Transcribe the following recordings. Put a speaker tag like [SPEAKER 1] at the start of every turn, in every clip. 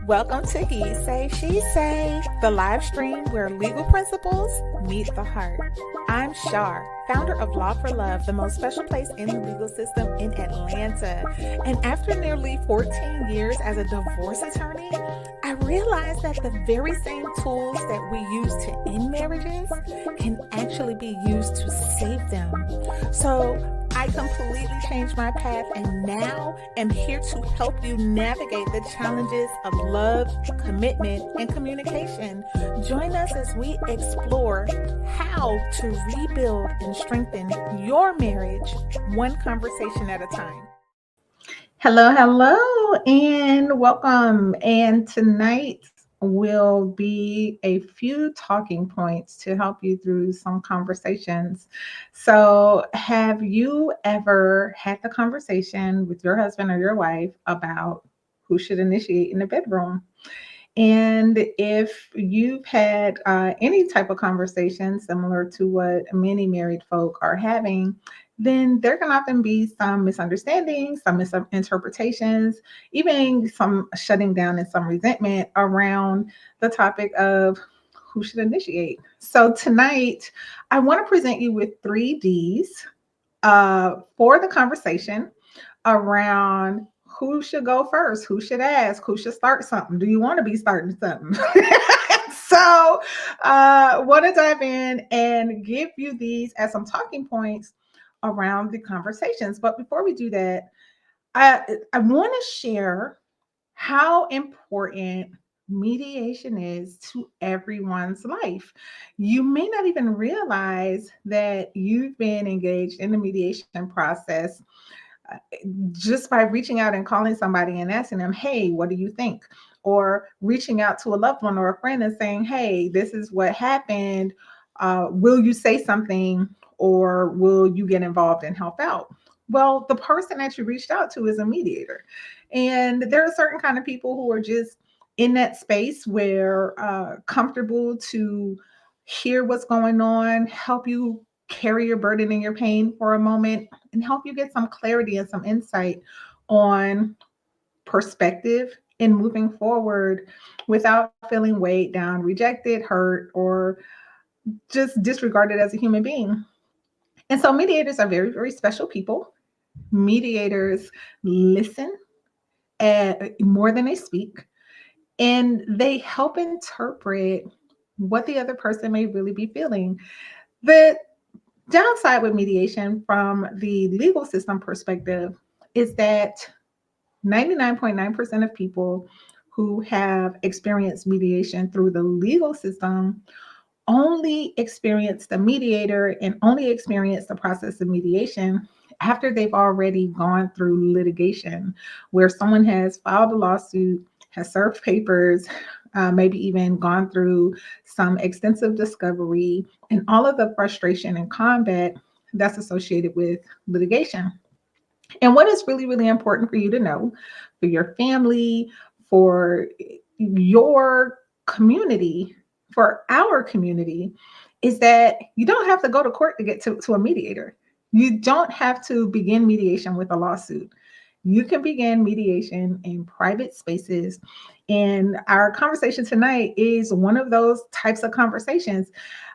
[SPEAKER 1] Welcome to He Say, She Say, the live stream where legal principles meet the heart. I'm Shar, founder of Law for Love, the most special place in the legal system in Atlanta. And after nearly 14 years as a divorce attorney, I realized that the very same tools that we use to end marriages can actually be used to save them. So I completely changed my path and now am here to help you navigate the challenges of love, commitment, and communication. Join us as we explore how to rebuild and strengthen your marriage one conversation at a time.
[SPEAKER 2] Hello, and welcome. And tonight will be a few talking points to help you through some conversations. So, have you ever had the conversation with your husband or your wife about who should initiate in the bedroom? And if you've had any type of conversation similar to what many married folk are having, then there can often be some misunderstandings, some misinterpretations, even some shutting down and some resentment around the topic of who should initiate. So tonight, I want to present you with 3 Ds for the conversation around who should go first, who should ask, who should start something. Do you want to be starting something? So, want to dive in and give you these as some talking points around the conversations. But before we do that, I want to share how important mediation is to everyone's life. You may not even realize that you've been engaged in the mediation process uh, just by reaching out and calling somebody and asking them, hey, what do you think? Or reaching out to a loved one or a friend and saying, hey, this is what happened. Will you say something or will you get involved and help out? Well, the person that you reached out to is a mediator. And there are certain kind of people who are just in that space where comfortable to hear what's going on, help you carry your burden and your pain for a moment, and help you get some clarity and some insight on perspective in moving forward without feeling weighed down, rejected, hurt, or just disregarded as a human being. And so mediators are very, very special people. Mediators listen more than they speak, and they help interpret what the other person may really be feeling. The downside with mediation from the legal system perspective is that 99.9% of people who have experienced mediation through the legal system only experience the mediator and only experience the process of mediation after they've already gone through litigation, where someone has filed a lawsuit, has served papers, maybe even gone through some extensive discovery, and all of the frustration and combat that's associated with litigation. And what is really, really important for you to know, for your family, for your community, for our community, is that you don't have to go to court to get to a mediator. You don't have to begin mediation with a lawsuit. You can begin mediation in private spaces. And our conversation tonight is one of those types of conversations.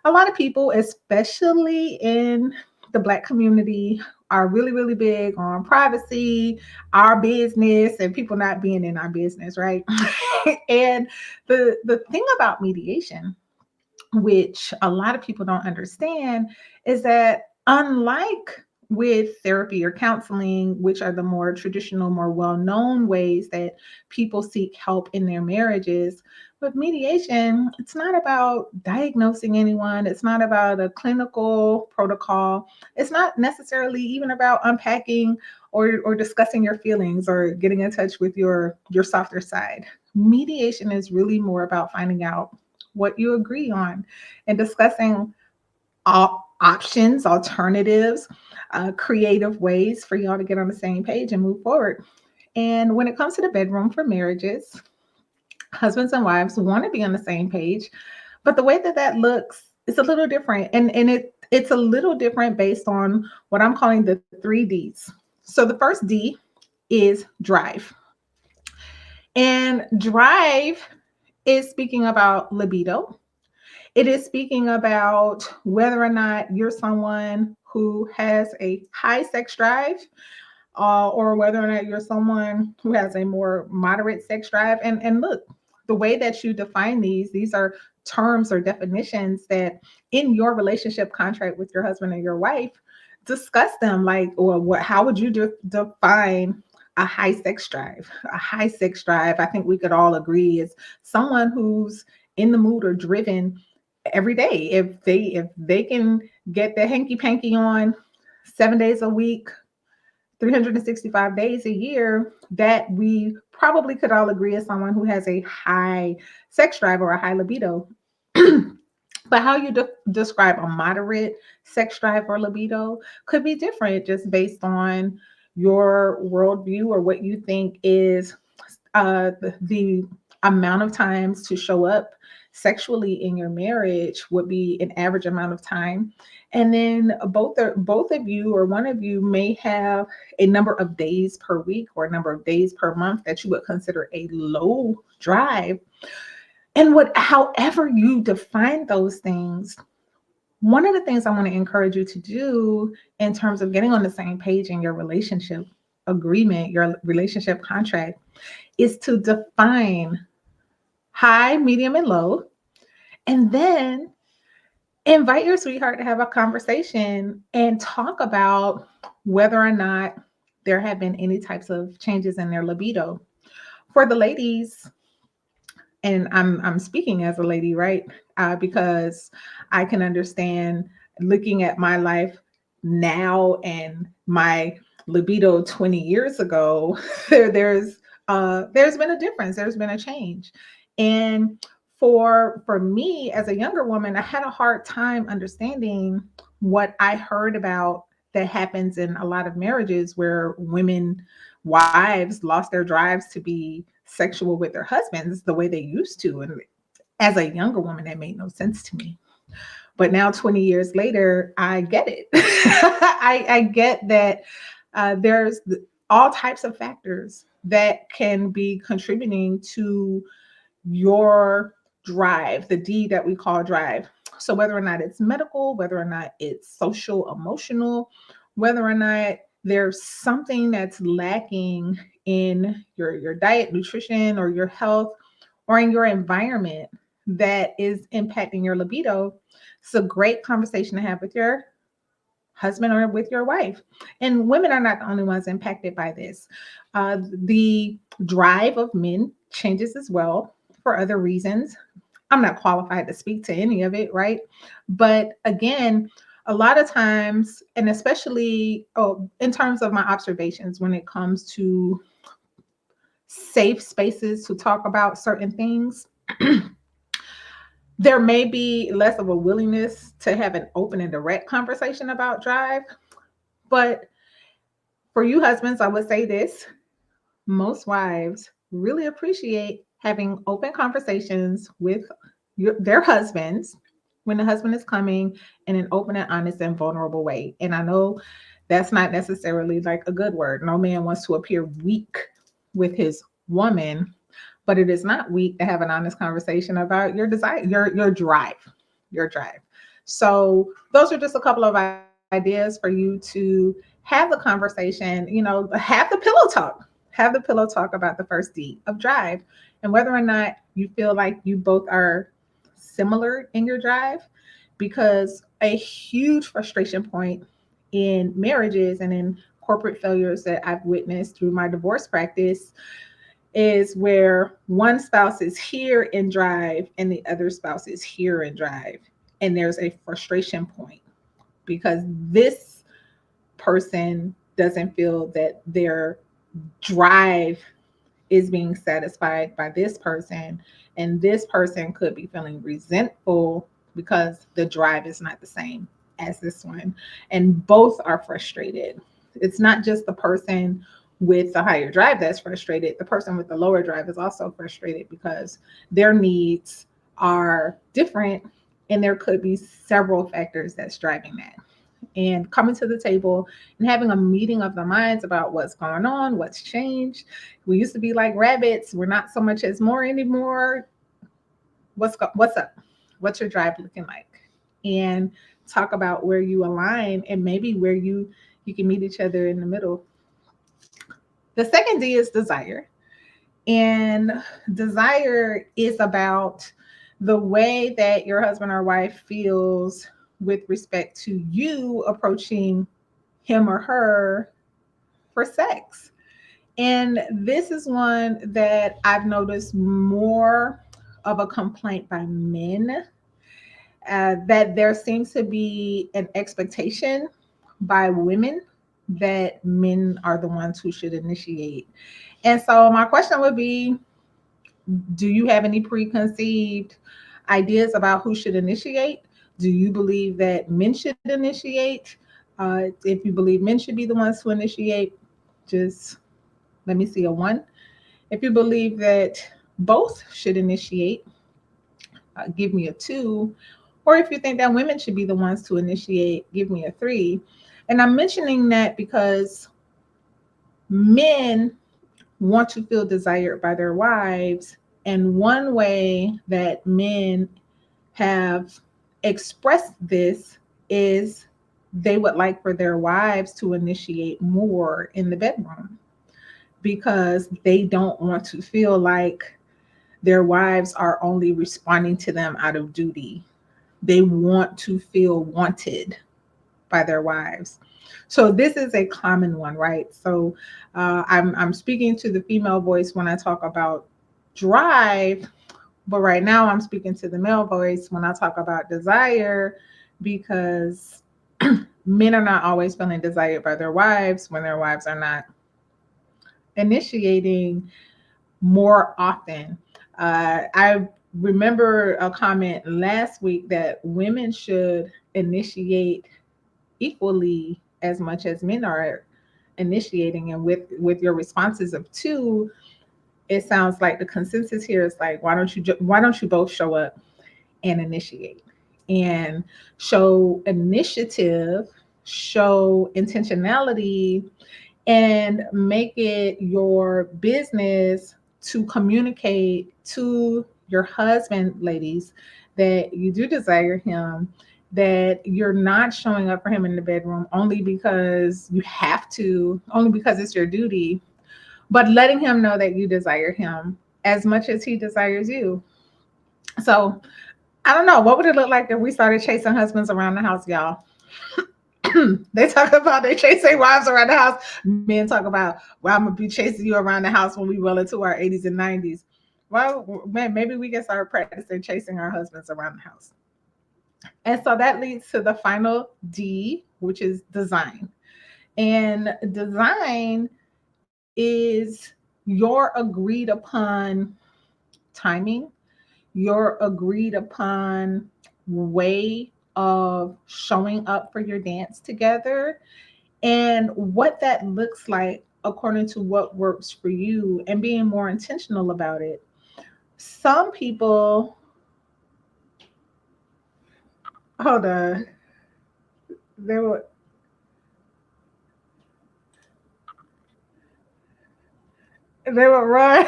[SPEAKER 2] A lot of people, especially in the Black community, are really, really big on privacy, our business, and people not being in our business, right? And the thing about mediation, which a lot of people don't understand, is that unlike with therapy or counseling, which are the more traditional, more well known ways that people seek help in their marriages, with mediation, it's not about diagnosing anyone, it's not about a clinical protocol, it's not necessarily even about unpacking or discussing your feelings or getting in touch with your softer side. Mediation is really more about finding out what you agree on and discussing options, alternatives, creative ways for y'all to get on the same page and move forward. And when it comes to the bedroom for marriages, husbands and wives want to be on the same page, but the way that that looks is a little different. And it's a little different based on what I'm calling the 3 Ds. So the first D is drive. And drive is speaking about libido. It is speaking about whether or not you're someone who has a high sex drive, or whether or not you're someone who has a more moderate sex drive. And look, the way that you define these are terms or definitions that in your relationship contract with your husband or your wife, discuss them. Like, or what? How would you define a high sex drive? A high sex drive, I think we could all agree, is someone who's in the mood or driven every day. If they can get their hanky panky on 7 days a week, 365 days a year, that we probably could all agree is someone who has a high sex drive or a high libido. But how you describe a moderate sex drive or libido could be different just based on your worldview or what you think is the amount of times to show up sexually in your marriage would be an average amount of time. And then both of you or one of you may have a number of days per week or a number of days per month that you would consider a low drive. And however you define those things, one of the things I want to encourage you to do in terms of getting on the same page in your relationship agreement, your relationship contract, is to define high, medium, and low, and then invite your sweetheart to have a conversation and talk about whether or not there have been any types of changes in their libido. For the ladies, and I'm speaking as a lady, right? Because I can understand looking at my life now and my libido 20 years ago. There's been a difference. There's been a change, and for me as a younger woman, I had a hard time understanding what I heard about that happens in a lot of marriages where wives lost their drives to be sexual with their husbands the way they used to. And as a younger woman, that made no sense to me. But now, 20 years later, I get it. I get that there's all types of factors that can be contributing to your drive, the D that we call drive. So whether or not it's medical, whether or not it's social, emotional, whether or not there's something that's lacking in your diet, nutrition, or your health, or in your environment that is impacting your libido, it's a great conversation to have with your husband or with your wife. And women are not the only ones impacted by this. The drive of men changes as well for other reasons. I'm not qualified to speak to any of it, right? But again, a lot of times, and especially in terms of my observations when it comes to safe spaces to talk about certain things, there may be less of a willingness to have an open and direct conversation about drive. But for you husbands, I would say this: most wives really appreciate having open conversations with their husbands when the husband is coming in an open and honest and vulnerable way. And I know that's not necessarily like a good word. No man wants to appear weak with his woman, but it is not weak to have an honest conversation about your desire, your drive. So those are just a couple of ideas for you to have the conversation, have the pillow talk. Have the pillow talk about the first D of drive and whether or not you feel like you both are similar in your drive, because a huge frustration point in marriages and in corporate failures that I've witnessed through my divorce practice is where one spouse is here in drive and the other spouse is here in drive. And there's a frustration point because this person doesn't feel that their drive is being satisfied by this person, and this person could be feeling resentful because the drive is not the same as this one, and both are frustrated. It's not just the person with the higher drive that's frustrated. The person with the lower drive is also frustrated because their needs are different, and there could be several factors that's driving that. and coming to the table and having a meeting of the minds about what's going on, what's changed. We used to be like rabbits. We're not so much as more anymore. What's up? What's your drive looking like? And talk about where you align and maybe where you can meet each other in the middle. The second D is desire. And desire is about the way that your husband or wife feels with respect to you approaching him or her for sex. And this is one that I've noticed more of a complaint by men, that there seems to be an expectation by women that men are the ones who should initiate. And so my question would be, do you have any preconceived ideas about who should initiate? Do you believe that men should initiate? If you believe men should be the ones to initiate, just let me see a one. If you believe that both should initiate, give me a two. Or if you think that women should be the ones to initiate, give me a three. And I'm mentioning that because men want to feel desired by their wives. And one way that men have expressed this is they would like for their wives to initiate more in the bedroom because they don't want to feel like their wives are only responding to them out of duty. They want to feel wanted by their wives. So this is a common one, right? So I'm speaking to the female voice when I talk about drive, but right now I'm speaking to the male voice when I talk about desire, because men are not always feeling desired by their wives when their wives are not initiating more often. I remember a comment last week that women should initiate equally as much as men are initiating. And with your responses of two, it sounds like the consensus here is like, why don't you both show up and initiate and show initiative, show intentionality, and make it your business to communicate to your husband, ladies, that you do desire him, that you're not showing up for him in the bedroom only because you have to, only because it's your duty, but letting him know that you desire him as much as he desires you. So I don't know, what would it look like if we started chasing husbands around the house, y'all? They talk about they chasing wives around the house. Men talk about, well, I'm gonna be chasing you around the house when we well into our 80s and 90s. Well, man, maybe we can start practicing chasing our husbands around the house. And so that leads to the final D, which is design. And design is your agreed upon timing, your agreed upon way of showing up for your dance together, and what that looks like according to what works for you, and being more intentional about it. Some people, hold on, they were run.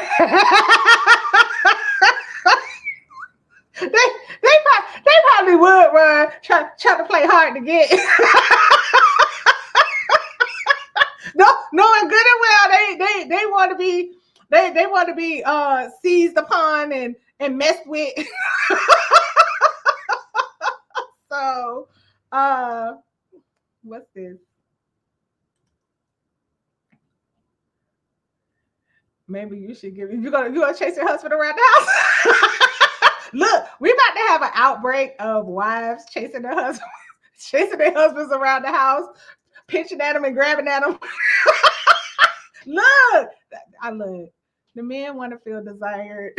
[SPEAKER 2] They probably would run, try to play hard to get. No, knowing good and well they want to be, they want to be seized upon and messed with. So what's this? Maybe you should give, you gonna chase your husband around the house. Look, we're about to have an outbreak of wives chasing their husbands, chasing their husbands around the house, pinching at them and grabbing at them. Look, I look. The men want to feel desired.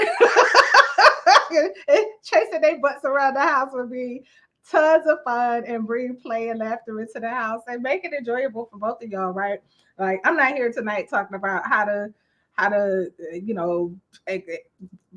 [SPEAKER 2] Chasing their butts around the house would be tons of fun and bring play and laughter into the house and make it enjoyable for both of y'all, right? Like, I'm not here tonight talking about how to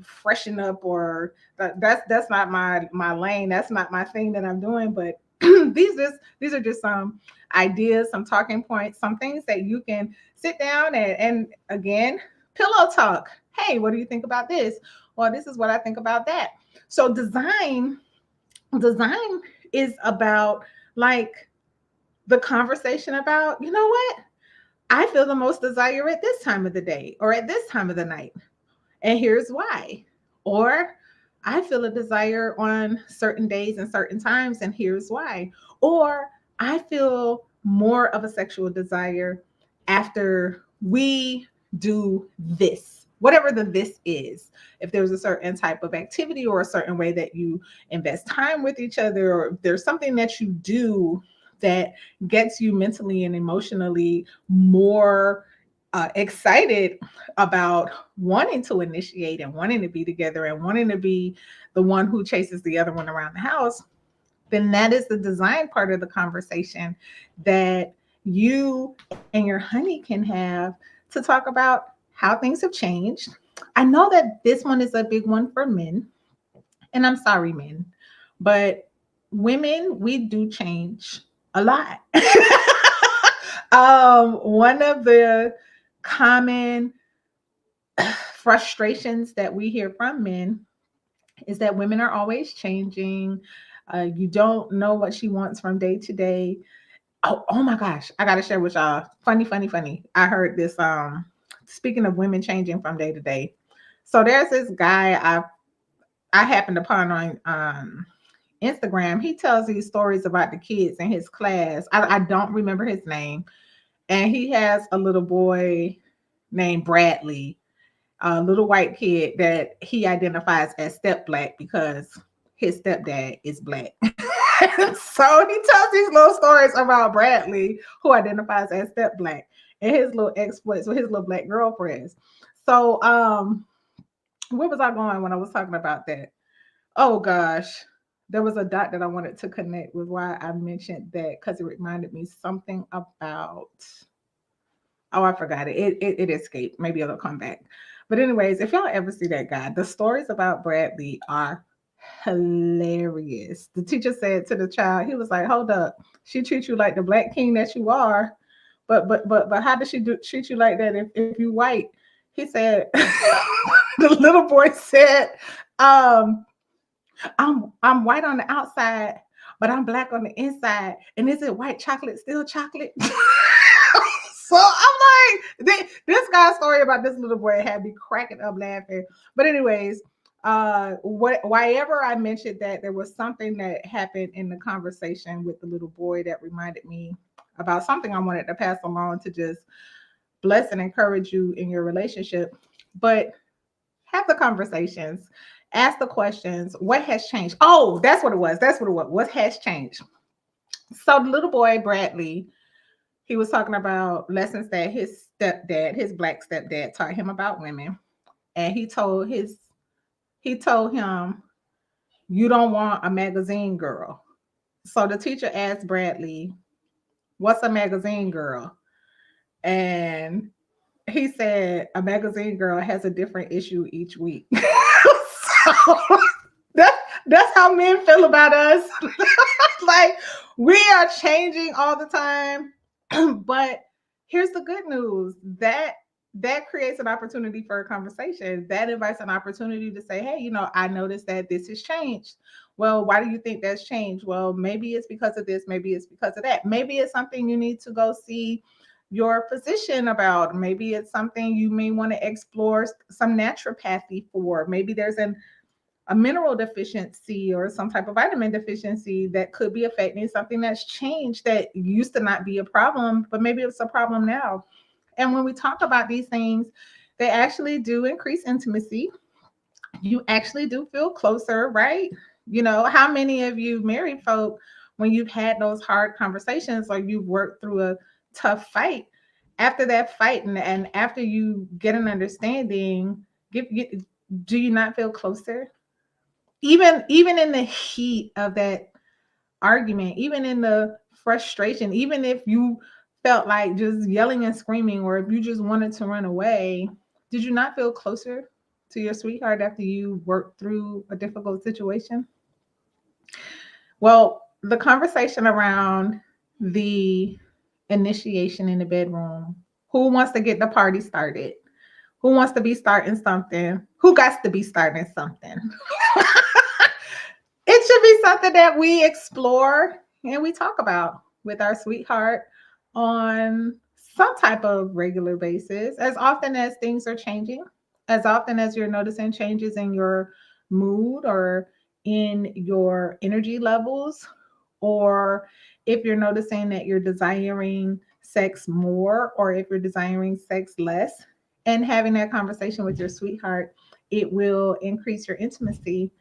[SPEAKER 2] freshen up, or that's not my lane. That's not my thing that I'm doing. But These are just some ideas, some talking points, some things that you can sit down and again, pillow talk. Hey, what do you think about this? Well, this is what I think about that. So design is about like the conversation about, you know what? I feel the most desire at this time of the day or at this time of the night. And here's why. Or I feel a desire on certain days and certain times, and here's why. Or I feel more of a sexual desire after we do this, whatever the this is. If there's a certain type of activity or a certain way that you invest time with each other, or if there's something that you do that gets you mentally and emotionally more excited about wanting to initiate and wanting to be together and wanting to be the one who chases the other one around the house, then that is the design part of the conversation that you and your honey can have to talk about how things have changed. I know that this one is a big one for men, and I'm sorry, men, but women, we do change a lot. One of the common frustrations that we hear from men is that women are always changing. You don't know what she wants from day to day. Oh my gosh, I gotta share with y'all. Funny. I heard this. Speaking of women changing from day to day, so there's this guy I happened upon on Instagram. He tells these stories about the kids in his class. I don't remember his name, and he has a little boy named Bradley, a little white kid that he identifies as step black because his stepdad is black. So he tells these little stories about Bradley, who identifies as step black, and his little exploits with his little black girlfriends. So where was I going when I was talking about that? Oh gosh, there was a dot that I wanted to connect with why I mentioned that because it reminded me something about. Oh, I forgot it. It escaped. Maybe it'll come back. But anyways, if y'all ever see that guy, the stories about Bradley are hilarious. The teacher said to the child, he was like, "Hold up, she treats you like the black king that you are, but how does she treat you like that if you white?" He said, the little boy said, um, I'm white on the outside, but I'm black on the inside. And is it white chocolate still chocolate?" So I'm like, this guy's story about this little boy had me cracking up laughing. But anyways, whenever I mentioned that, there was something that happened in the conversation with the little boy that reminded me about something I wanted to pass along to just bless and encourage you in your relationship. But have the conversations, ask the questions. What has changed? Oh, that's what it was. What has changed? So the little boy, Bradley, he was talking about lessons that his stepdad, his black stepdad, taught him about women. And he told him, "You don't want a magazine girl." So the teacher asked Bradley, "What's a magazine girl?" And he said, "A magazine girl has a different issue each week." So that's that's how men feel about us. Like we are changing all the time. But here's the good news that creates an opportunity for a conversation. That invites an opportunity to say, "Hey, I noticed that this has changed." Well, why do you think that's changed? Well, maybe it's because of this, maybe it's because of that. Maybe it's something you need to go see your physician about. Maybe it's something you may want to explore some naturopathy for. Maybe there's a mineral deficiency or some type of vitamin deficiency that could be affecting something that's changed that used to not be a problem, but maybe it's a problem now. And when we talk about these things, they actually do increase intimacy. You actually do feel closer, right? How many of you married folk, when you've had those hard conversations or you've worked through a tough fight, after that fight and after you get an understanding, do you not feel closer? Even in the heat of that argument, even in the frustration, even if you felt like just yelling and screaming, or if you just wanted to run away, did you not feel closer to your sweetheart after you worked through a difficult situation? Well, the conversation around the initiation in the bedroom. Who wants to get the party started? Who wants to be starting something? Who got to be starting something? It should be something that we explore and we talk about with our sweetheart on some type of regular basis, as often as things are changing, as often as you're noticing changes in your mood or in your energy levels, or if you're noticing that you're desiring sex more or if you're desiring sex less, and having that conversation with your sweetheart, it will increase your intimacy.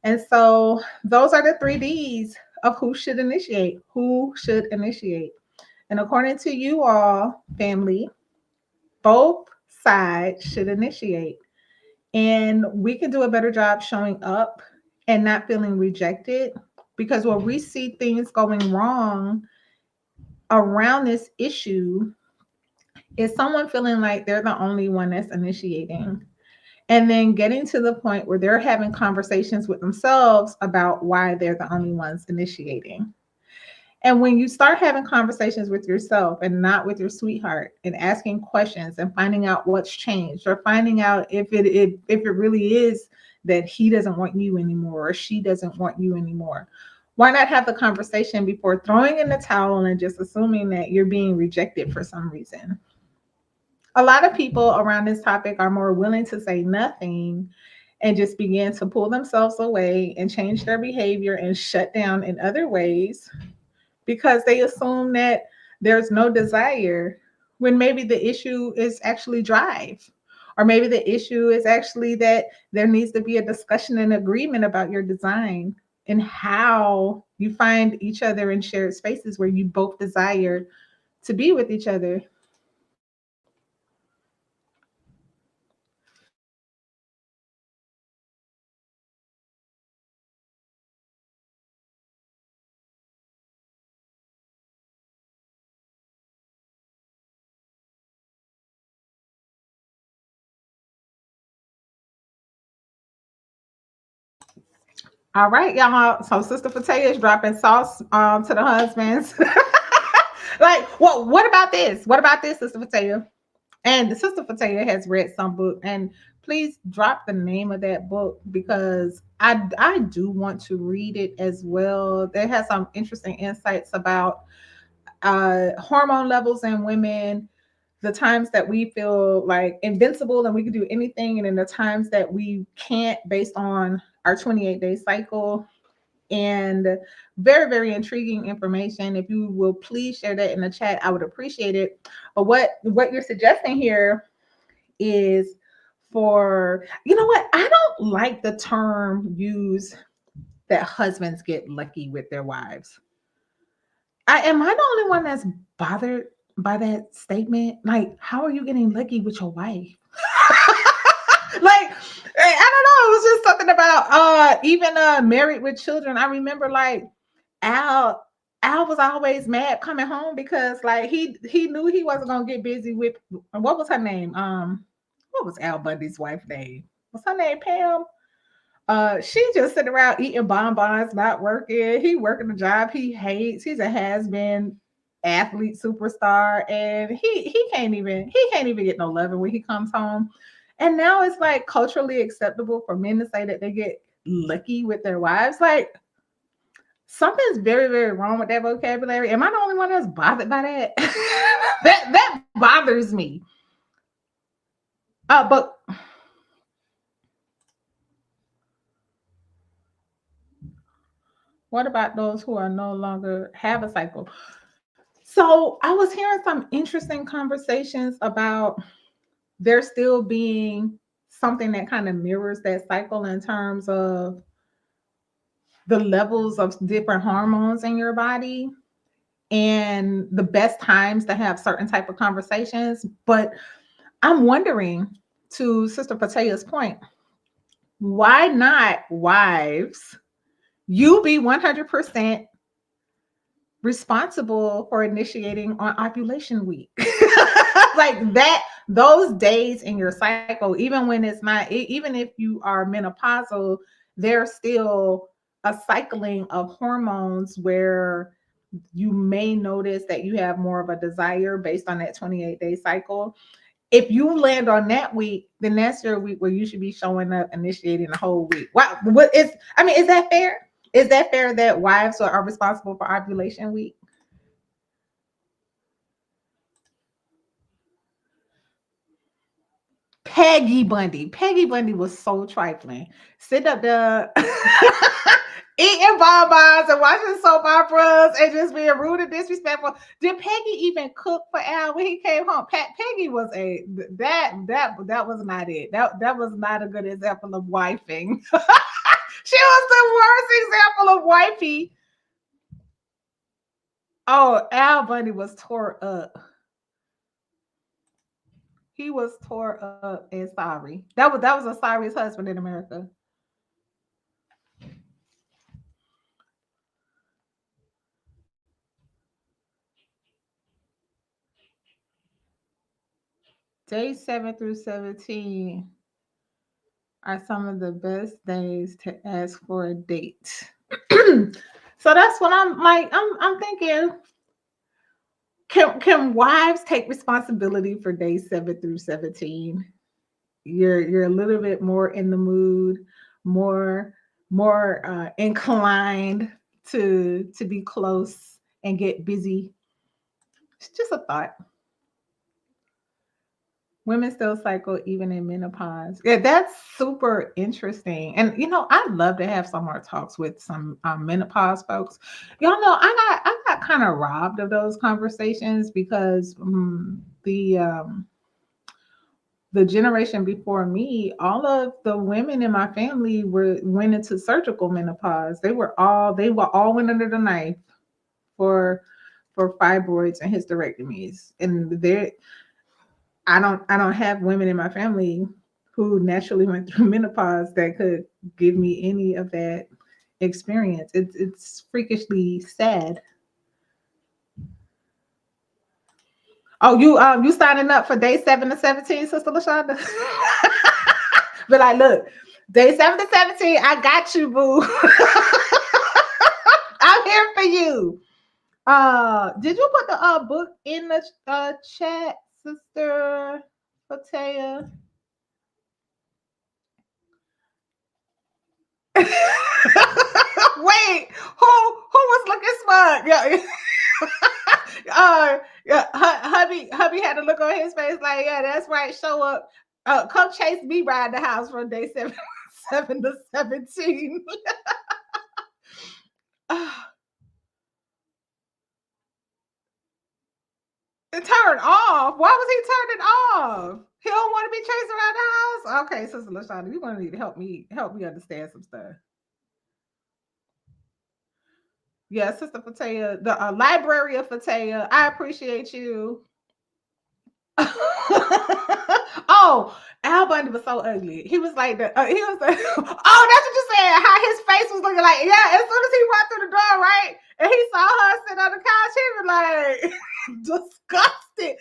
[SPEAKER 2] And so those are the 3 Ds of who should initiate. Who should initiate? And according to you all, family, both sides should initiate. And we can do a better job showing up and not feeling rejected, because when we see things going wrong around this issue, is someone feeling like they're the only one that's initiating. And then getting to the point where they're having conversations with themselves about why they're the only ones initiating. And when you start having conversations with yourself and not with your sweetheart, and asking questions and finding out what's changed, or finding out if it really is that he doesn't want you anymore or she doesn't want you anymore, why not have the conversation before throwing in the towel and just assuming that you're being rejected for some reason? A lot of people around this topic are more willing to say nothing and just begin to pull themselves away and change their behavior and shut down in other ways, because they assume that there's no desire, when maybe the issue is actually drive. Or maybe the issue is actually that there needs to be a discussion and agreement about your design and how you find each other in shared spaces where you both desire to be with each other. All right, y'all. So Sister Fatea is dropping sauce to the husbands. Like, well, what about this? What about this, Sister Fatea? And Sister Fatea has read some book, and please drop the name of that book, because I do want to read it as well. They has some interesting insights about hormone levels in women, the times that we feel like invincible and we can do anything, and then the times that we can't based on our 28-day cycle. And very, very intriguing information. If you will please share that in the chat, I would appreciate it. But what you're suggesting here is for, you know what? I don't like the term used that husbands get lucky with their wives. Am I the only one that's bothered by that statement? Like, how are you getting lucky with your wife? Like, I don't know. It was just something about even Married with Children. I remember like Al was always mad coming home because like he knew he wasn't gonna get busy with, what was her name? What was Al Bundy's wife's name? Was her name Pam? She just sitting around eating bonbons, not working. He working a job he hates. He's a has-been athlete superstar, and he can't even get no loving when he comes home. And now it's like culturally acceptable for men to say that they get lucky with their wives. Like, something's very, very wrong with that vocabulary. Am I the only one that's bothered by that? that bothers me. But what about those who are no longer have a cycle? So I was hearing some interesting conversations about there still being something that kind of mirrors that cycle in terms of the levels of different hormones in your body and the best times to have certain type of conversations. But I'm wondering, to Sister Fatea's point, why not, wives, you be 100% responsible for initiating on ovulation week? Like that, those days in your cycle, even when it's not, even if you are menopausal, they're still a cycling of hormones where you may notice that you have more of a desire based on that 28-day cycle. If you land on that week, then that's your week where you should be showing up, initiating the whole week. Wow, what is? I mean, is that fair? Is that fair that wives are responsible for ovulation week? Peggy Bundy. Peggy Bundy was so trifling. Sit up there eating bonbons and watching soap operas and just being rude and disrespectful. Did Peggy even cook for Al when he came home? Peggy was that was not it. That was not a good example of wifing. She was the worst example of wifey. Oh, Al Bundy was tore up. He was tore up and sorry. That was a sorriest husband in America. Days 7 through 17 are some of the best days to ask for a date. So that's what I'm like. I'm thinking, can wives take responsibility for days 7 through 17? You're a little bit more in the mood, more inclined to be close and get busy. It's just a thought. Women still cycle even in menopause. Yeah, that's super interesting. And I'd love to have some more talks with some menopause folks. Y'all know I got kind of robbed of those conversations because the generation before me, all of the women in my family went into surgical menopause. They all went under the knife for fibroids and hysterectomies, and I don't have women in my family who naturally went through menopause that could give me any of that experience. It's freakishly sad. Oh, you signing up for day 7 to 17, Sister LaShonda? But like, look, day 7 to 17, I got you, boo. I'm here for you. Did you put the book in the chat, Sister Fatea? Wait, who was looking smart? Yeah. Yeah, hubby had to look on his face like, yeah, that's right. Show up. Come chase me ride the house from day 7 to 17. Turn off. Why was he turning off? He don't want to be chased around the house. Okay, Sister LaShonda, you're gonna need to help me understand some stuff. Yeah, Sister Fatea, the library of Fatea. I appreciate you. Oh, Al Bundy was so ugly. He was like the he was like, oh, that's what you said. How his face was looking like. Yeah, as soon as he walked through the door, right, and he saw her sitting on the couch, he was like disgusted.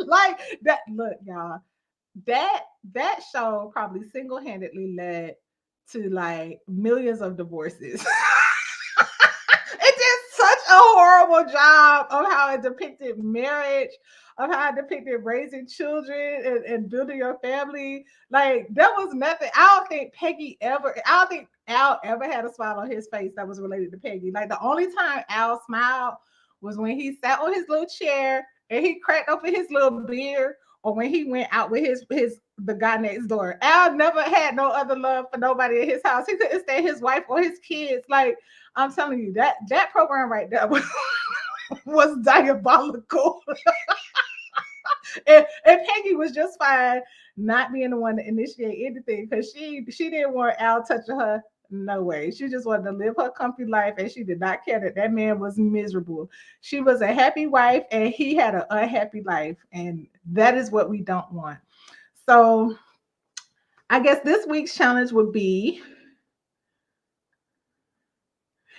[SPEAKER 2] Like that. Look, y'all, that show probably single-handedly led to like millions of divorces. It did such a horrible job of how it depicted marriage, of how it depicted raising children and building your family. Like there was nothing. I don't think Al ever had a smile on his face that was related to Peggy. Like the only time Al smiled was when he sat on his little chair and he cracked open his little beer, or when he went out with the guy next door. Al never had no other love for nobody in his house. He couldn't stand his wife or his kids. Like I'm telling you, that program right there was diabolical. and Peggy was just fine not being the one to initiate anything because she didn't want Al touching her. No way. She just wanted to live her comfy life, and she did not care that man was miserable. She was a happy wife, and he had an unhappy life, and that is what we don't want. So I guess this week's challenge would be,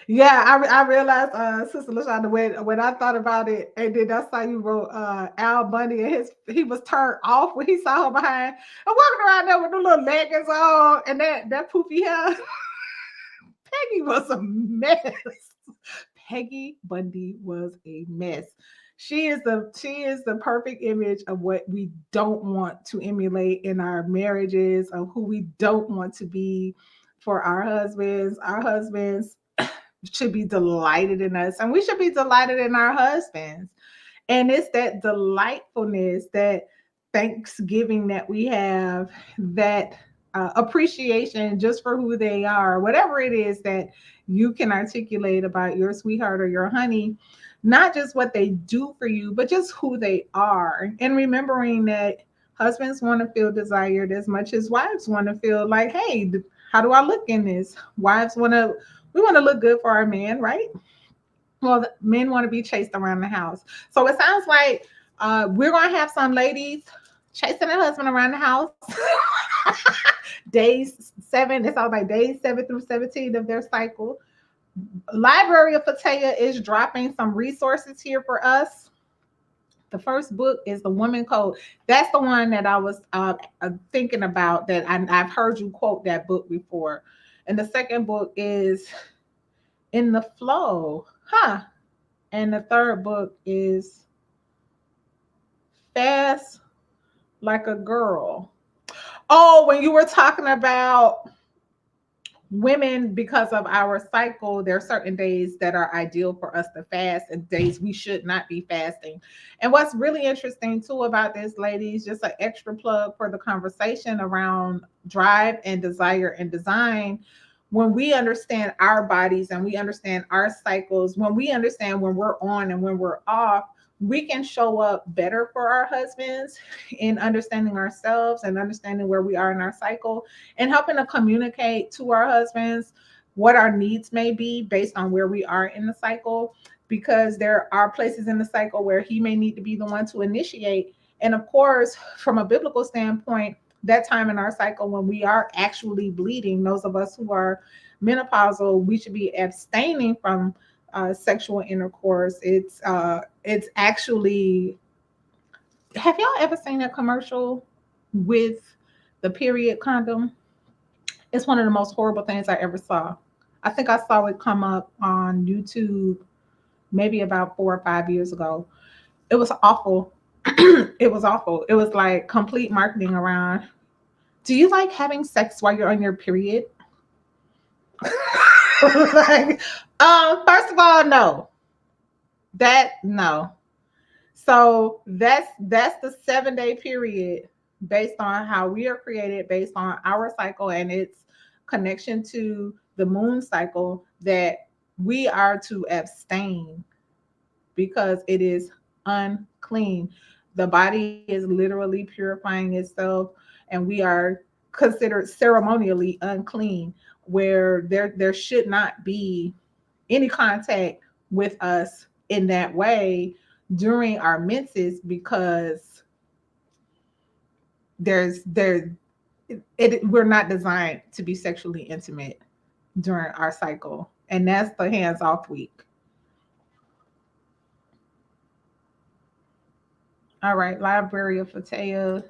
[SPEAKER 2] yeah, I realized, Sister LaShonda, when I thought about it, and then I saw you wrote Al Bundy, and he was turned off when he saw her behind. I'm walking around there with the little leggings on and that poofy hair. Peggy was a mess. Peggy Bundy was a mess. She is the perfect image of what we don't want to emulate in our marriages, of who we don't want to be for our husbands. Our husbands should be delighted in us, and we should be delighted in our husbands. And it's that delightfulness, that thanksgiving that we have, that appreciation just for who they are, whatever it is that you can articulate about your sweetheart or your honey, not just what they do for you, but just who they are. And remembering that husbands want to feel desired as much as wives want to feel like, hey, how do I look in this? We want to look good for our man, right? Well, men want to be chased around the house. So it sounds like we're going to have some ladies chasing their husband around the house. Days 7, it sounds like days 7 through 17 of their cycle. Library of Patea is dropping some resources here for us. The first book is The Woman Code. That's the one that I was thinking about, that I've heard you quote that book before. And the second book is In the Flow. And the third book is Fast Like a Girl. Oh, when you were talking about women, because of our cycle, there are certain days that are ideal for us to fast and days we should not be fasting. And what's really interesting too about this, ladies, just an extra plug for the conversation around drive and desire and design. When we understand our bodies and we understand our cycles, when we understand when we're on and when we're off, we can show up better for our husbands in understanding ourselves and understanding where we are in our cycle, and helping to communicate to our husbands what our needs may be based on where we are in the cycle, because there are places in the cycle where he may need to be the one to initiate. And of course, from a biblical standpoint, that time in our cycle when we are actually bleeding, those of us who are menopausal, we should be abstaining from sexual intercourse. It's actually, have y'all ever seen a commercial with the period condom? It's one of the most horrible things I ever saw. I think I saw it come up on YouTube maybe about 4 or 5 years ago. It was awful. It was awful. It was like complete marketing around, do you like having sex while you're on your period? Like, first of all, no. No. So that's the 7-day period based on how we are created, based on our cycle and its connection to the moon cycle, that we are to abstain because it is unclean. The body is literally purifying itself, and we are considered ceremonially unclean, where there should not be any contact with us in that way during our menses, because we're not designed to be sexually intimate during our cycle, and that's the hands-off week. All right, Library of Patea.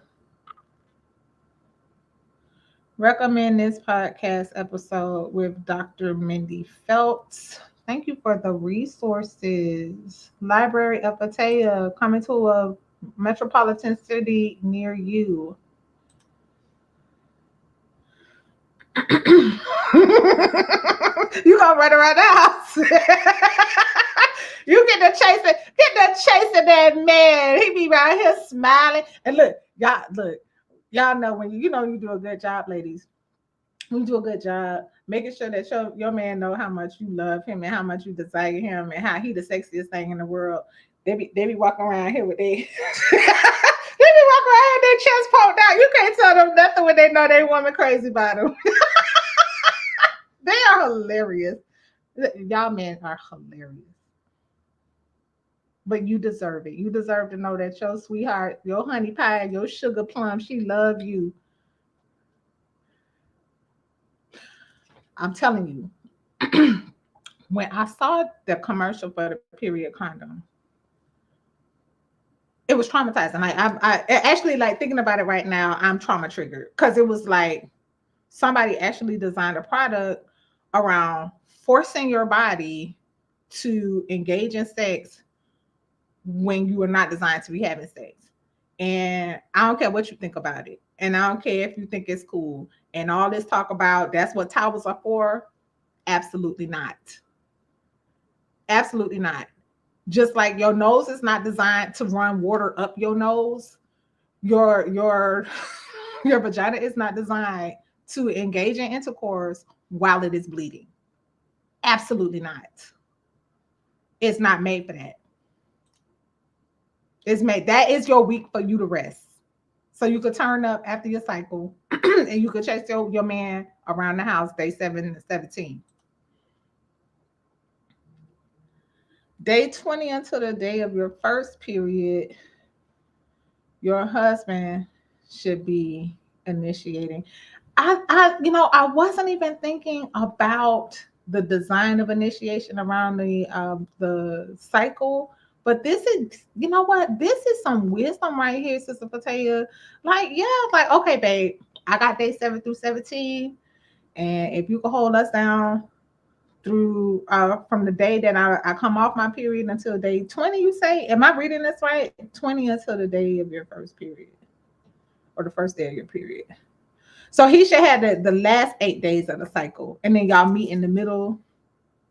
[SPEAKER 2] Recommend this podcast episode with Dr. Mindy Phelps. Thank you for the resources. Library of Patea, coming to a metropolitan city near you. You gonna run around the house. You get to chasing that man. He be right here smiling. And look, y'all know when you do a good job, ladies. When you do a good job, making sure that your man know how much you love him and how much you desire him and how he the sexiest thing in the world. They be walking around here with they they be walking around with their chest poked out. You can't tell them nothing when they know they woman crazy about them. They are hilarious. Y'all men are hilarious. But you deserve it. You deserve to know that your sweetheart, your honey pie, your sugar plum, she love you. I'm telling you, when I saw the commercial for the period condom, it was traumatizing. Like I actually, like, thinking about it right now, I'm trauma triggered, because it was like somebody actually designed a product around forcing your body to engage in sex when you are not designed to be having sex. And I don't care what you think about it. And I don't care if you think it's cool. And all this talk about that's what towels are for. Absolutely not. Absolutely not. Just like your nose is not designed to run water up your nose, your your vagina is not designed to engage in intercourse while it is bleeding. Absolutely not. It's not made for that. It's made that is your week for you to rest. So you could turn up after your cycle and you could chase your man around the house day 7 to 17. Day 20 until the day of your first period, your husband should be initiating. I wasn't even thinking about the design of initiation around the cycle, but this is, you know what? This is some wisdom right here, Sister Patea. Like, yeah, like, okay, babe, I got day 7 through 17, and if you can hold us down through from the day that I come off my period until day 20, you say, am I reading this right? 20 until the day of your first period or the first day of your period. So he should have the last 8 days of the cycle, and then y'all meet in the middle,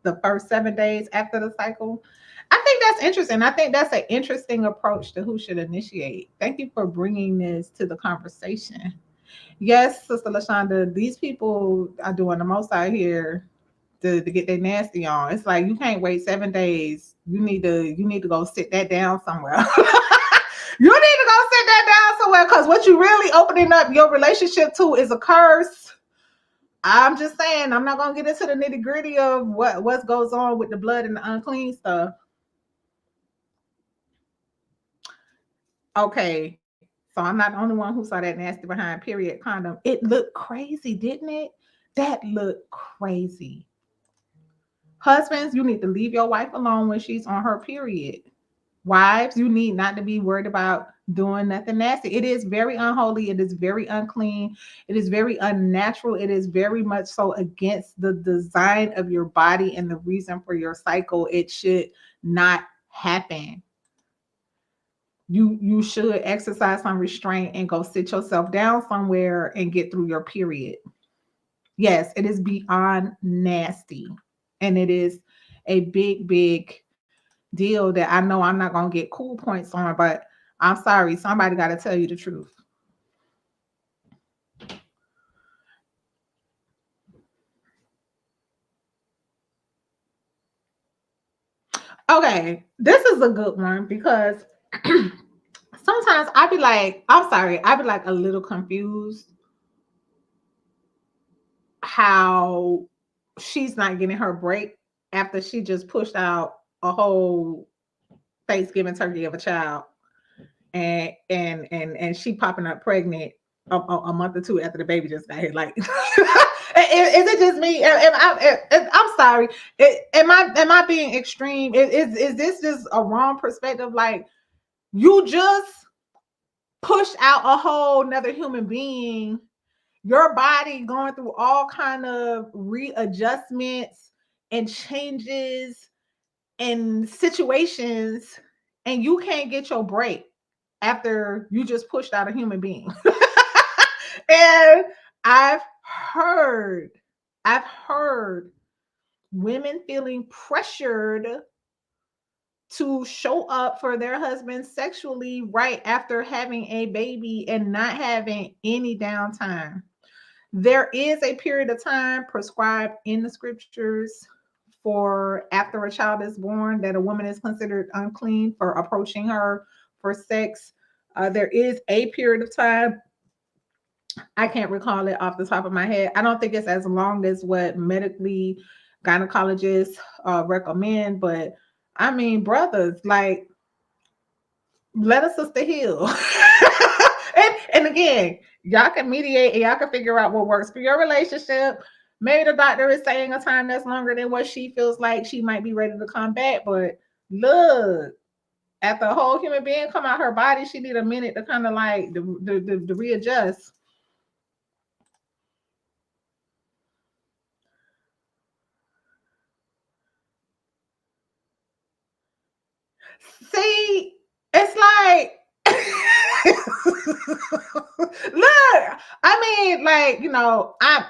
[SPEAKER 2] the first 7 days after the cycle. I think that's interesting. I think that's an interesting approach to who should initiate. Thank you for bringing this to the conversation. Yes, Sister LaShonda, these people are doing the most out here to get their nasty on. It's like you can't wait 7 days. You need to go sit that down somewhere. You need to go sit that down somewhere, because what you really opening up your relationship to is a curse. I'm just saying, I'm not gonna get into the nitty-gritty of what goes on with the blood and the unclean stuff. Okay. So I'm not the only one who saw that nasty behind period condom. It looked crazy, didn't it? That looked crazy. Husbands, you need to leave your wife alone when she's on her period. Wives, you need not to be worried about doing nothing nasty. It is very unholy. It is very unclean. It is very unnatural. It is very much so against the design of your body and the reason for your cycle. It should not happen. You should exercise some restraint and go sit yourself down somewhere and get through your period. Yes, it is beyond nasty. And it is a big deal that I know I'm not going to get cool points on, but I'm sorry, somebody got to tell you the truth. Okay, this is a good one because sometimes I be like, I'm sorry, I be like a little confused how she's not getting her break after she just pushed out a whole Thanksgiving turkey of a child, and she popping up pregnant a month or two after the baby just got here. Like, is it just me? I'm sorry. Am I being extreme? Is this just a wrong perspective? Like, you just pushed out a whole another human being, your body going through all kind of readjustments and changes and situations, and you can't get your break after you just pushed out a human being. And I've heard women feeling pressured to show up for their husband sexually right after having a baby and not having any downtime. There is a period of time prescribed in the scriptures for after a child is born that a woman is considered unclean for approaching her for sex. There is a period of time. I can't recall it off the top of my head. I don't think it's as long as what medically gynecologists recommend, but I mean, brothers, like, let a sister heal. and again, y'all can mediate and y'all can figure out what works for your relationship. Maybe the doctor is saying a time that's longer than what she feels like she might be ready to come back. But look, after a whole human being come out her body, she need a minute to kind of like to readjust. See, it's like, look, I mean, like, I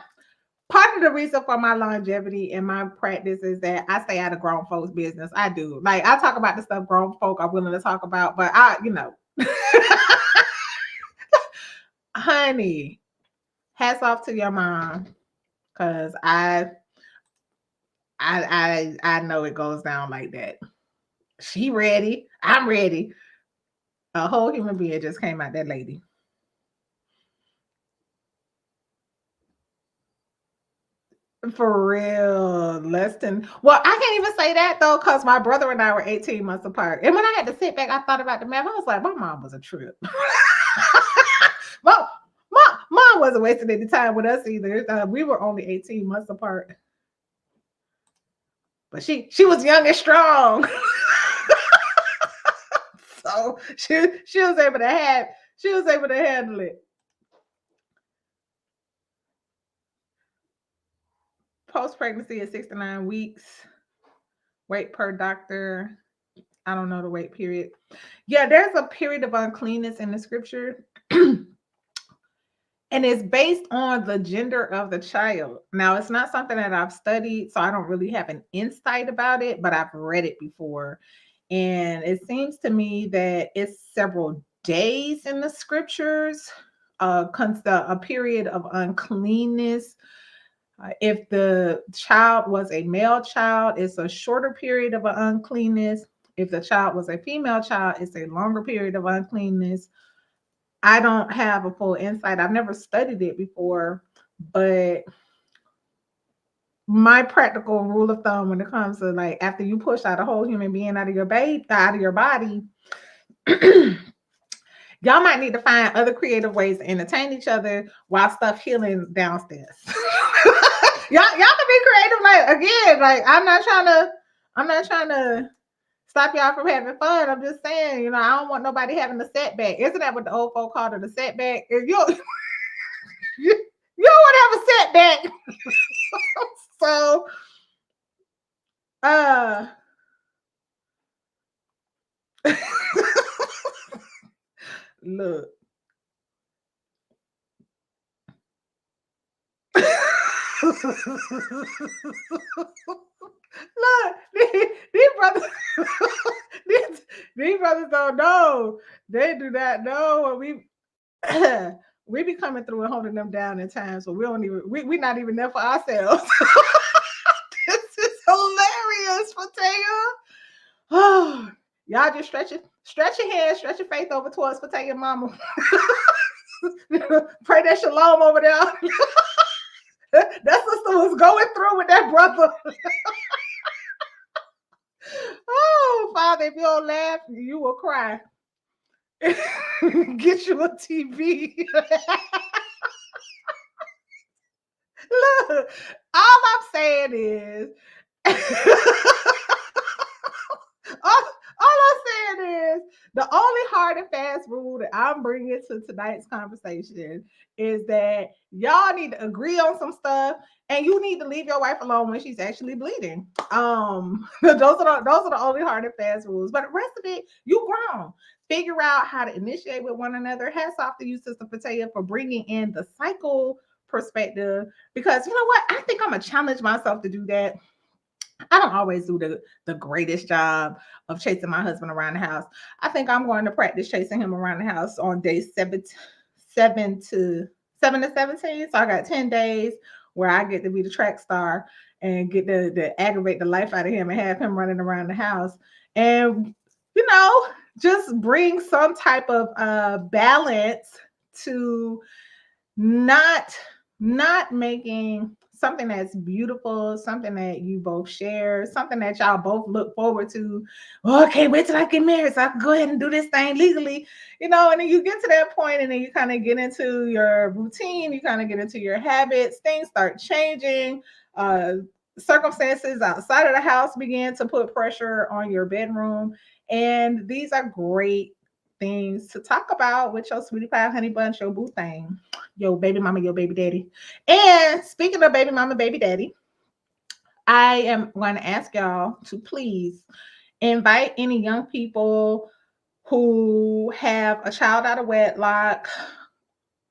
[SPEAKER 2] part of the reason for my longevity in my practice is that I stay out of grown folks' business. I do. Like, I talk about the stuff grown folk are willing to talk about, but honey, hats off to your mom, because I know it goes down like that. She ready. I'm ready. A whole human being just came out that lady. For real. Well, I can't even say that though, because my brother and I were 18 months apart. And when I had to sit back, I thought about the math. I was like, my mom was a trip. Well, mom wasn't wasting any time with us either. We were only 18 months apart. But she was young and strong. So she was able to handle it. Post-pregnancy is 69 weeks. Weight per doctor. I don't know the weight period. Yeah, there's a period of uncleanness in the scripture. And it's based on the gender of the child. Now, it's not something that I've studied, so I don't really have an insight about it, but I've read it before. And it seems to me that it's several days in the scriptures, a period of uncleanness. If the child was a male child, it's a shorter period of uncleanness. If the child was a female child, it's a longer period of uncleanness. I don't have a full insight. I've never studied it before, but my practical rule of thumb when it comes to, like, after you push out a whole human being out of your body, y'all might need to find other creative ways to entertain each other while stuff healing downstairs. y'all can be creative. Like, again, like, I'm not trying to stop y'all from having fun. I'm just saying, I don't want nobody having a setback. Isn't that what the old folk called it, a setback? If you don't want to have a setback. So, look. Look, these brothers, these brothers don't know. They do not know. We be coming through and holding them down in times, so we're not even there for ourselves. This is hilarious, Fatea. Oh, y'all just stretch your hands, stretch your faith over towards Fatea mama. Pray that shalom over there. That sister was going through with that brother. Oh, Father, if you don't laugh, you will cry. Get you a TV. Look, all I'm saying is, all I'm saying is, the only hard and fast rule that I'm bringing to tonight's conversation is that y'all need to agree on some stuff, and you need to leave your wife alone when she's actually bleeding. Those are the only hard and fast rules. But the rest of it, you grown. Figure out how to initiate with one another. Hats off to you, Sister Fatea, for bringing in the cycle perspective, because you know what? I think I'm gonna challenge myself to do that. I don't always do the greatest job of chasing my husband around the house. I think I'm going to practice chasing him around the house on day 7 to 17. So I got 10 days where I get to be the track star and get to aggravate the life out of him and have him running around the house. And, just bring some type of balance to not making something that's beautiful, something that you both share, something that y'all both look forward to. Oh, I can't wait till I get married so I can go ahead and do this thing legally, and then you get to that point and then you kind of get into your routine, you kind of get into your habits, things start changing, circumstances outside of the house begin to put pressure on your bedroom. And these are great things to talk about with your sweetie pie, honey bunch, your boo thing, your baby mama, your baby daddy. And speaking of baby mama, baby daddy, I am going to ask y'all to please Invite any young people who have a child out of wedlock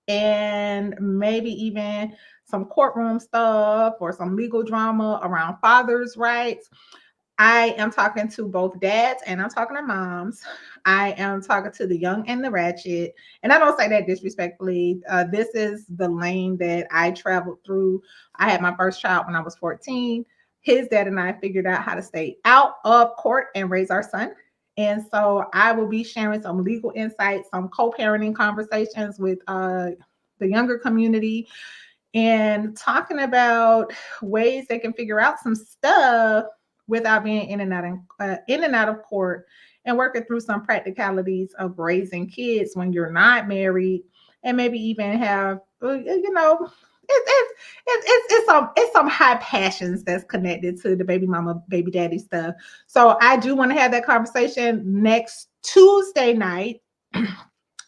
[SPEAKER 2] and maybe even some courtroom stuff or some legal drama around father's rights. I am talking to both dads and I'm talking to moms. I am talking to the young and the ratchet. And I don't say that disrespectfully. This is the lane that I traveled through. I had my first child when I was 14. His dad and I figured out how to stay out of court and raise our son. And so I will be sharing some legal insights, some co-parenting conversations with the younger community, and talking about ways they can figure out some stuff without being in and out of court, and working through some practicalities of raising kids when you're not married, and maybe even have it's some high passions that's connected to the baby mama baby daddy stuff. So I do want to have that conversation next Tuesday night.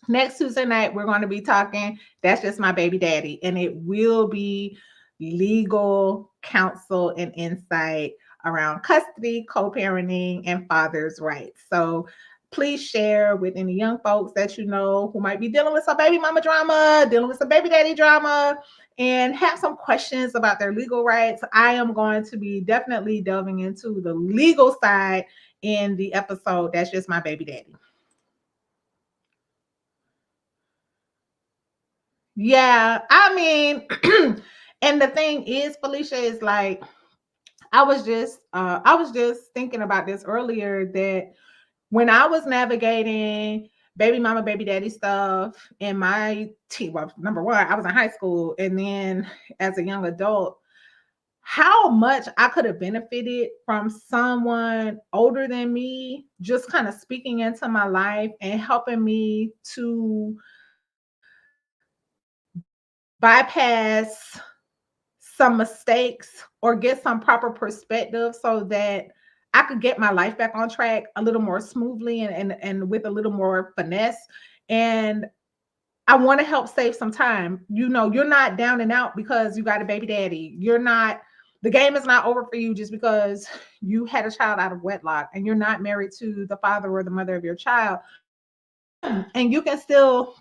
[SPEAKER 2] Next Tuesday night, we're going to be talking That's Just My Baby Daddy, and it will be legal counsel and insight around custody, co-parenting, and father's rights. So please share with any young folks that you know who might be dealing with some baby mama drama, dealing with some baby daddy drama, and have some questions about their legal rights. I am going to be definitely delving into the legal side in the episode That's Just My Baby Daddy. Yeah, I mean, and the thing is, Felicia, is like I was just thinking about this earlier, that when I was navigating baby mama, baby daddy stuff in my well, number one, I was in high school, and then as a young adult, how much I could have benefited from someone older than me just kind of speaking into my life and helping me to bypass some mistakes or get some proper perspective so that I could get my life back on track a little more smoothly and with a little more finesse. And I want to help save some time. You know, you're not down and out because you got a baby daddy. The game is not over for you just because you had a child out of wedlock and you're not married to the father or the mother of your child. And you can still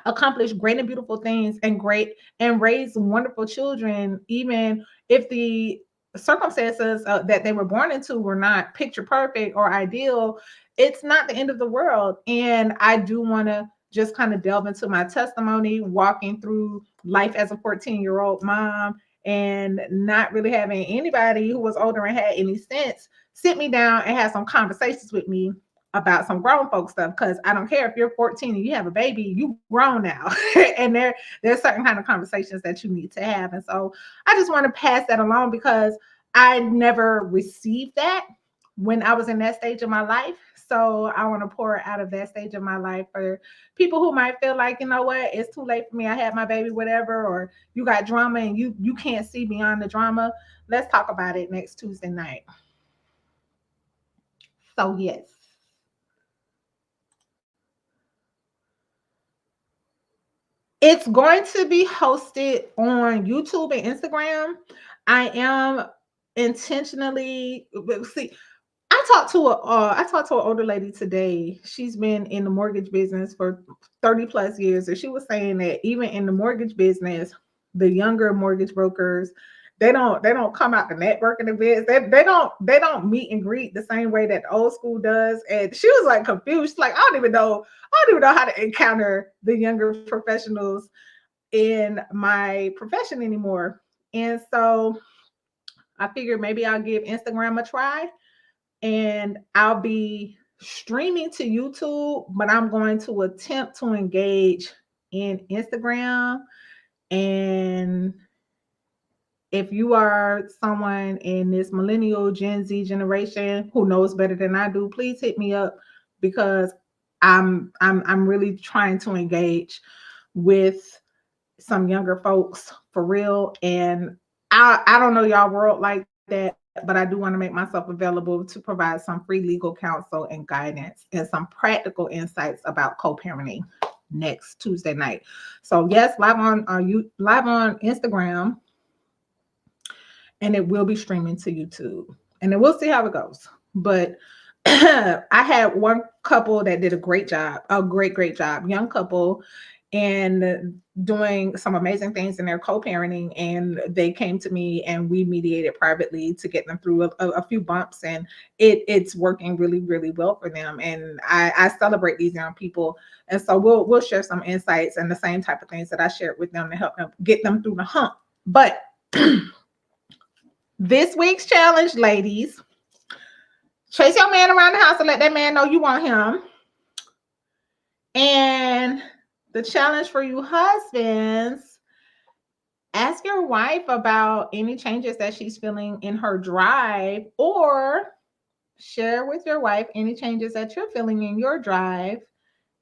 [SPEAKER 2] accomplish great and beautiful things and raise wonderful children, even if the circumstances that they were born into were not picture perfect or ideal. It's not the end of the world. And I do want to just kind of delve into my testimony, walking through life as a 14-year-old mom and not really having anybody who was older and had any sense sit me down and have some conversations with me about some grown folk stuff, because I don't care if you're 14 and you have a baby, you grown now. And there's certain kind of conversations that you need to have. And so I just want to pass that along because I never received that when I was in that stage of my life. So I want to pour out of that stage of my life for people who might feel like, you know what, it's too late for me. I had my baby, whatever, or you got drama and you can't see beyond the drama. Let's talk about it next Tuesday night. So yes. It's going to be hosted on YouTube and Instagram. I am intentionally see. I talked to an older lady today. She's been in the mortgage business for 30 plus years, and she was saying that even in the mortgage business, the younger mortgage brokers, they don't come out to networking events. They don't meet and greet the same way that the old school does. And she was like confused. She's like, I don't even know how to encounter the younger professionals in my profession anymore. And so I figured maybe I'll give Instagram a try, and I'll be streaming to YouTube, but I'm going to attempt to engage in Instagram. And if you are someone in this millennial Gen Z generation who knows better than I do, please hit me up, because I'm really trying to engage with some younger folks for real. And I don't know y'all world like that, but I do want to make myself available to provide some free legal counsel and guidance and some practical insights about co-parenting next Tuesday night. So yes, live on Instagram, and it will be streaming to YouTube, and then we'll see how it goes. But I had one couple that did a great job, a great job, young couple, and doing some amazing things in their co-parenting. And they came to me and we mediated privately to get them through a few bumps, and it's working really, really well for them. And I celebrate these young people. And so we'll share some insights and the same type of things that I shared with them to help them get them through the hump. But this week's challenge, ladies, chase your man around the house and let that man know you want him. And the challenge for you husbands, ask your wife about any changes that she's feeling in her drive, or share with your wife any changes that you're feeling in your drive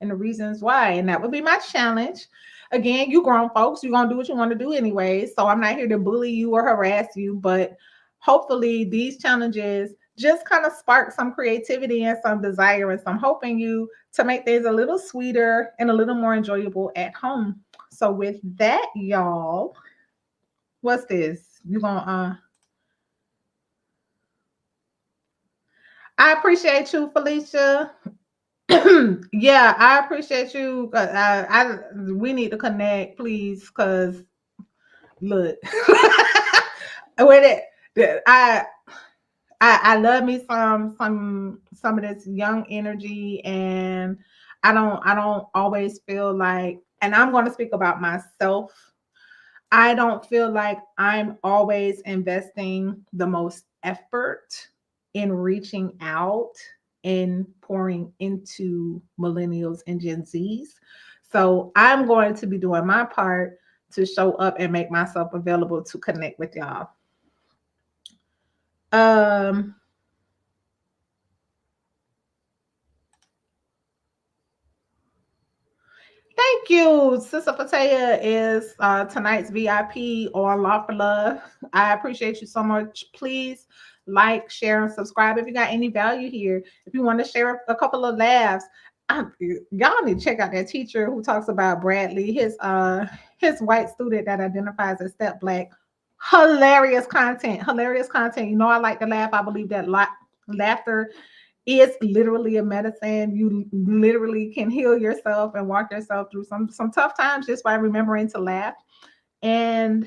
[SPEAKER 2] and the reasons why. And that would be my challenge. Again, you grown folks, you're going to do what you want to do anyway. So I'm not here to bully you or harass you, but hopefully these challenges just kind of spark some creativity and some desire and some hope in you to make things a little sweeter and a little more enjoyable at home. So with that, y'all, what's this? You gonna I appreciate you, Felicia. Yeah, I appreciate you. We need to connect, please, because look, with it, I love me some of this young energy, and I don't always feel like, and I'm going to speak about myself. I don't feel like I'm always investing the most effort in reaching out and pouring into millennials and Gen Zs. So I'm going to be doing my part to show up and make myself available to connect with y'all. Thank you. Sister Fatea is tonight's VIP on Law for Love. I appreciate you so much. Please like, share, and subscribe if you got any value here. If you want to share a couple of laughs, y'all need to check out that teacher who talks about Bradley, his white student that identifies as step black. Hilarious content. Hilarious content. You know, I like to laugh. I believe that laughter is literally a medicine. You literally can heal yourself and walk yourself through some tough times just by remembering to laugh. And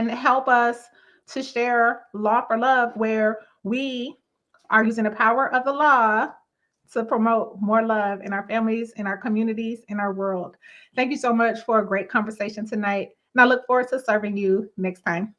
[SPEAKER 2] help us to share Law for Love, where we are using the power of the law to promote more love in our families, in our communities, in our world. Thank you so much for a great conversation tonight. And I look forward to serving you next time.